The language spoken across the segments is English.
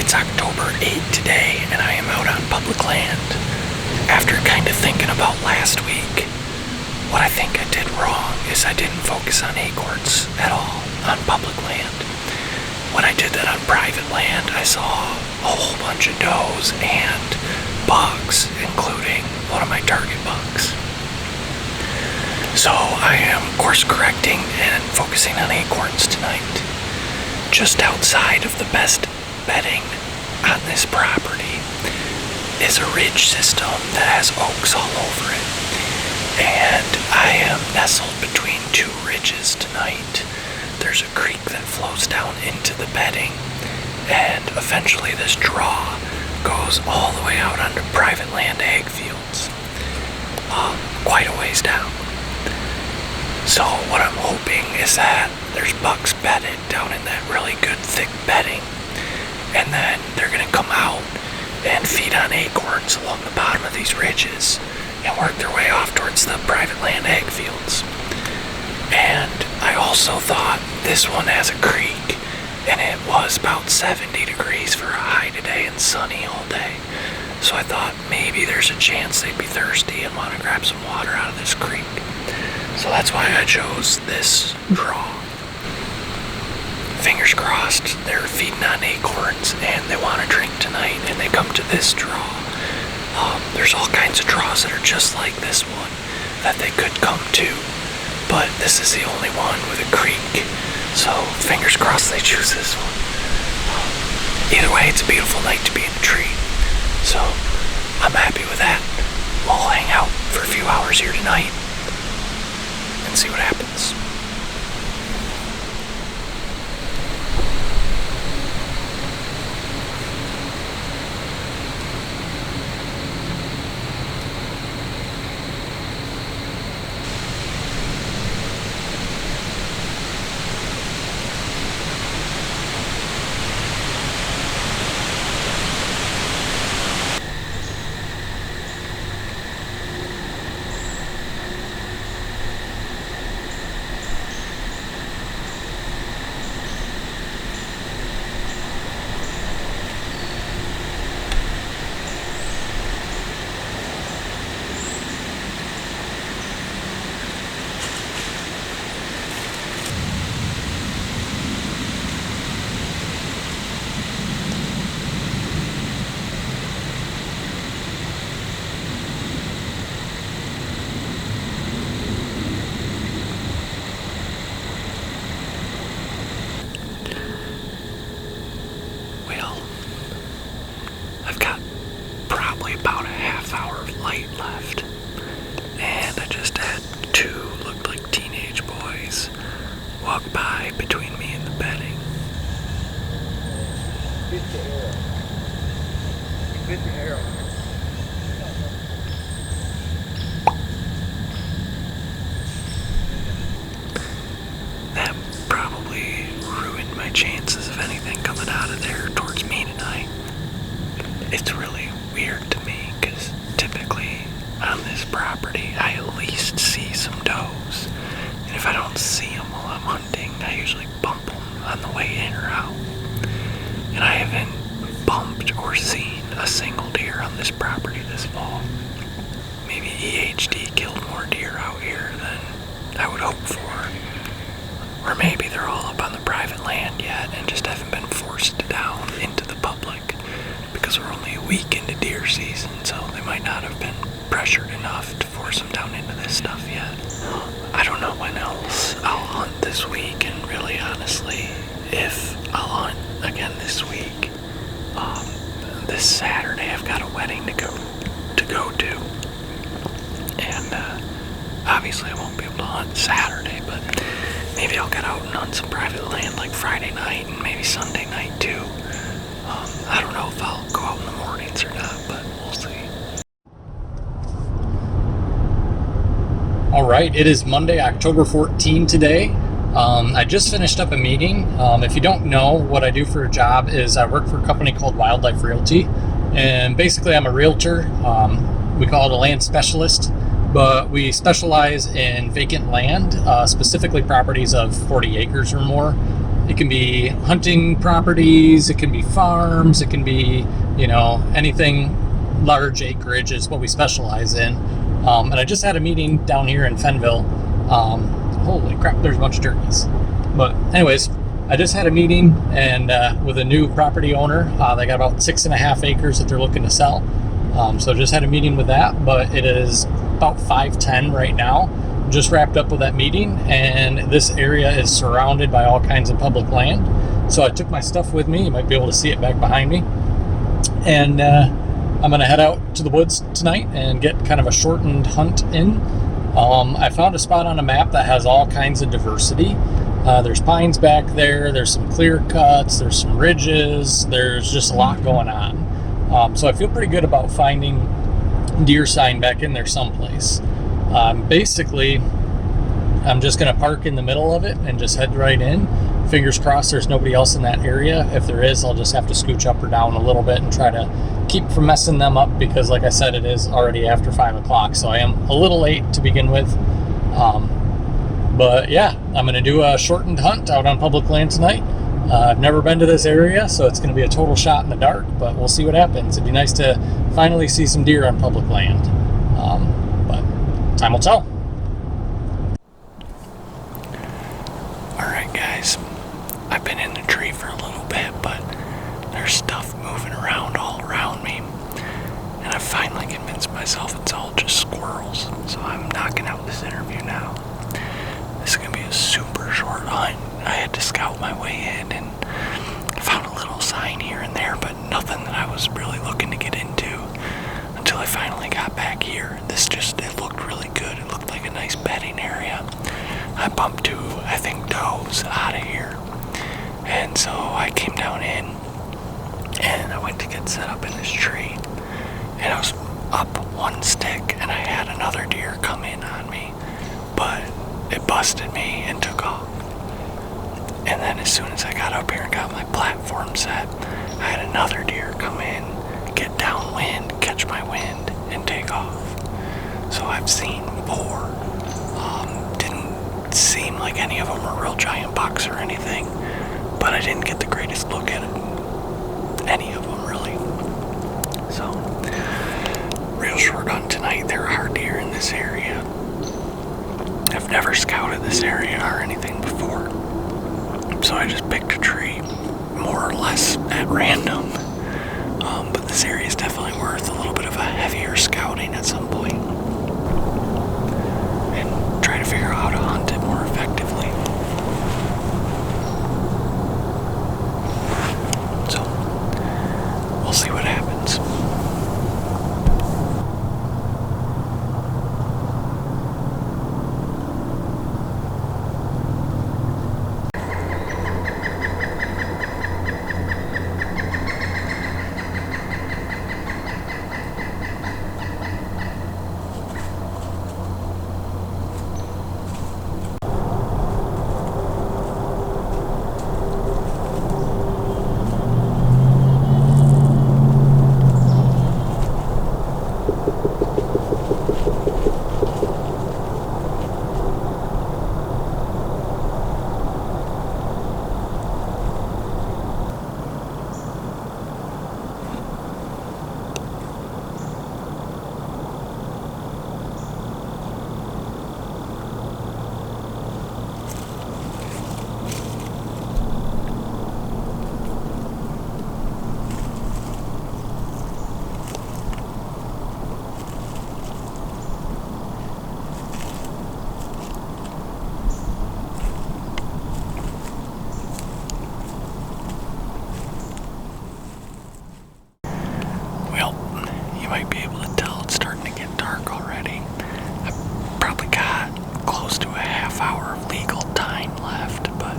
It's October 8th today, and I am out on public land. After kind of thinking about last week, what I think I did wrong is I didn't focus on acorns at all on public land. When I did that on private land, I saw a whole bunch of does and bugs, including one of my target bugs. So I am course correcting and focusing on acorns tonight. Just outside of the best bedding on this property is a ridge system that has oaks all over it. And I am nestled between two ridges tonight. There's a creek that flows down into the bedding, and eventually this draw goes all the way out onto private land ag fields, quite a ways down. So what I'm hoping is that there's bugs bedded down in that really good thick bedding, and then they're going to come out and feed on acorns along the bottom of these ridges and work their way off towards the private land ag fields. And I also thought this one has a creek, and it was about 70 degrees for a high today and sunny all day. So I thought maybe there's a chance they'd be thirsty and want to grab some water out of this creek. So that's why I chose this draw. Fingers crossed, they're feeding on acorns and they want to drink tonight and they come to this draw. There's all kinds of draws that are just like this one that they could come to, but this is the only one with a creek. So fingers crossed they choose this one. Either way, it's a beautiful night to be in a tree. So I'm happy with that. We'll hang out for a few hours here tonight and see what happens. I've got probably about a half hour of light left, and I just had two looked like teenage boys walk by between me and the bedding. That probably ruined my chances of anything coming out of there towards me tonight. It's really weird to me because typically on this property I at least see some does, and if I don't see them while I'm hunting, I usually bump them on the way in or out. And I haven't bumped or seen a single deer on this property this fall. Maybe EHD killed more deer out here than I would hope for. Or maybe they're all up on the private land yet and just haven't been forced down into the public, because we're only a week into deer season, so they might not have been pressured enough to force them down into this stuff yet. I don't know when else I'll hunt this week, and really honestly, if I'll hunt again this week, this Saturday I've got a wedding to go to, and obviously I won't be able to hunt Saturday, but maybe I'll get out and hunt some private land like Friday night and maybe Sunday night too. I don't know if I'll go out in the mornings or not, but we'll see. All right, it is Monday, October 14 today. I just finished up a meeting. If you don't know, what I do for a job is I work for a company called Wildlife Realty, and basically I'm a realtor. We call it a land specialist, but we specialize in vacant land, specifically properties of 40 acres or more. It can be hunting properties, it can be farms, it can be, anything large acreage is what we specialize in. And I just had a meeting down here in Fenville. Holy crap, there's a bunch of turkeys. But anyways, I just had a meeting and with a new property owner. They got about 6.5 acres that they're looking to sell. So just had a meeting with that, but it is about 5:10 right now. Just wrapped up with that meeting, and this area is surrounded by all kinds of public land. So I took my stuff with me. You might be able to see it back behind me. And I'm going to head out to the woods tonight and get kind of a shortened hunt in. I found a spot on a map that has all kinds of diversity. There's pines back there. There's some clear cuts. There's some ridges. There's just a lot going on. So I feel pretty good about finding deer sign back in there someplace. Basically, I'm just going to park in the middle of it and just head right in. Fingers crossed there's nobody else in that area. If there is, I'll just have to scooch up or down a little bit and try to keep from messing them up, because like I said, it is already after 5 o'clock, so I am a little late to begin with. But yeah, I'm going to do a shortened hunt out on public land tonight. I've never been to this area, so it's going to be a total shot in the dark, but we'll see what happens. It'd be nice to finally see some deer on public land. But time will tell. Alright guys, I've been in the tree for a little bit, but there's stuff moving around all around me. And I've finally convinced myself it's all just squirrels, so I'm knocking out this interview now. This is going to be a super short hunt. I had to scout my way in and found a little sign here and there, but nothing that I was really looking to get into until I finally got back here. It looked really good. It looked like a nice bedding area. I bumped 2, I think, does out of here. And so I came down in and I went to get set up in this tree. And I was up one stick and I had another deer come in on me, but it busted me and took off. And then as soon as I got up here and got my platform set, I had another deer come in, get downwind, catch my wind, and take off. So I've seen 4. Didn't seem like any of them were real giant bucks or anything, but I didn't get the greatest look at any of them really. So, real short hunt tonight. There are deer in this area. I've never scouted this area or anything before, so I just picked a tree more or less at random. But this area is definitely worth a little bit of a heavier scouting at some point and try to figure out how to hunt it more effectively. So, we'll see what happens. Might be able to tell it's starting to get dark already. I've probably got close to a half hour of legal time left, but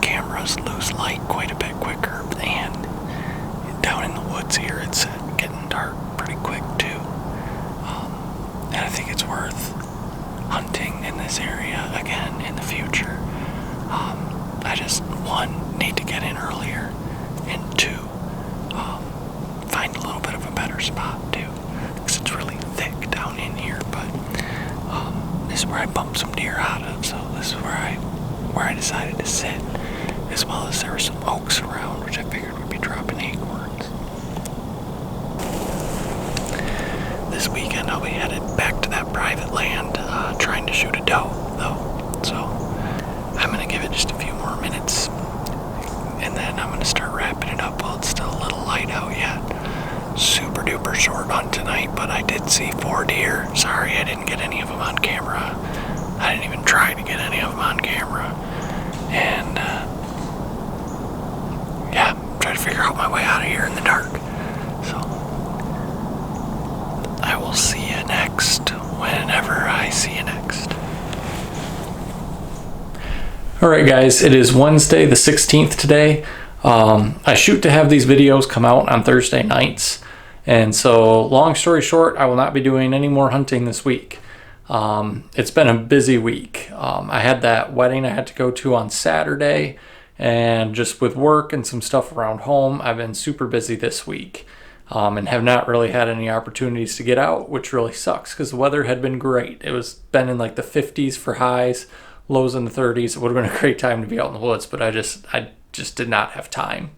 cameras lose light quite a bit quicker, and down in the woods here it's getting dark pretty quick too. And I think it's worth hunting in this area again in the future. I just, 1, need to get in earlier, and 2, find a little bit of a better spot too, because it's really thick down in here. But this is where I bumped some deer out of, so this is where I decided to sit. as well as there were some oaks around, which I figured would be dropping acorns. This weekend I'll be headed back to that private land, trying to shoot a doe, though. So I'm going to give it just a few more minutes, and then I'm going to start wrapping it up while it's still a little light out yet. Super duper short hunt tonight, but I did see 4 deer. Sorry I didn't get any of them on camera. I didn't even try to get any of them on camera. And try to figure out my way out of here in the dark. So I will see you next, whenever I see you next. Alright guys, it is Wednesday the 16th today. I shoot to have these videos come out on Thursday nights, and so long story short, I will not be doing any more hunting this week. It's been a busy week. I had that wedding I had to go to on Saturday, and just with work and some stuff around home, I've been super busy this week, and have not really had any opportunities to get out, which really sucks because the weather had been great. It was been in like the 50s for highs, lows in the 30s. It would have been a great time to be out in the woods, but I just did not have time.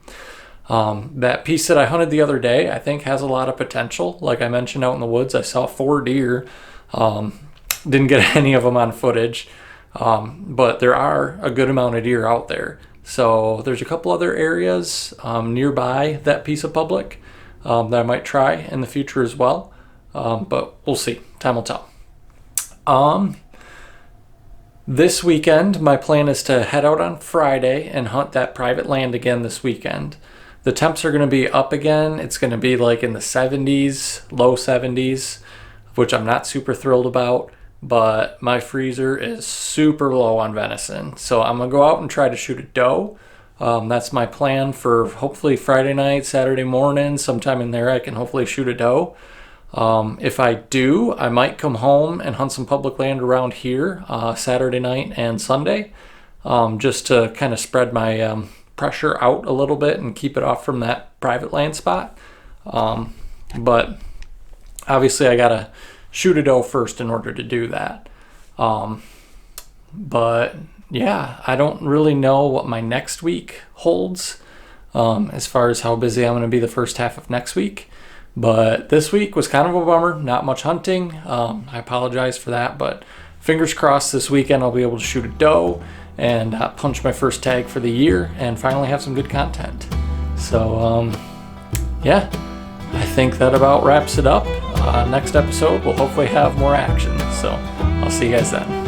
That piece that I hunted the other day, I think has a lot of potential. Like I mentioned, out in the woods, I saw 4 deer. Didn't get any of them on footage, but there are a good amount of deer out there. So there's a couple other areas nearby that piece of public that I might try in the future as well, but we'll see. Time will tell. This weekend, my plan is to head out on Friday and hunt that private land again this weekend. The temps are going to be up again. It's going to be like in the 70s, low 70s, which I'm not super thrilled about, but my freezer is super low on venison. So I'm going to go out and try to shoot a doe. That's my plan for hopefully Friday night, Saturday morning, sometime in there I can hopefully shoot a doe. If I do, I might come home and hunt some public land around here Saturday night and Sunday, just to kind of spread my pressure out a little bit and keep it off from that private land spot. But obviously I gotta shoot a doe first in order to do that. But yeah, I don't really know what my next week holds as far as how busy I'm going to be the first half of next week. But this week was kind of a bummer, not much hunting. I apologize for that, but fingers crossed this weekend I'll be able to shoot a doe and punch my first tag for the year and finally have some good content. So yeah, I think that about wraps it up. Next episode we'll hopefully have more action, so I'll see you guys then.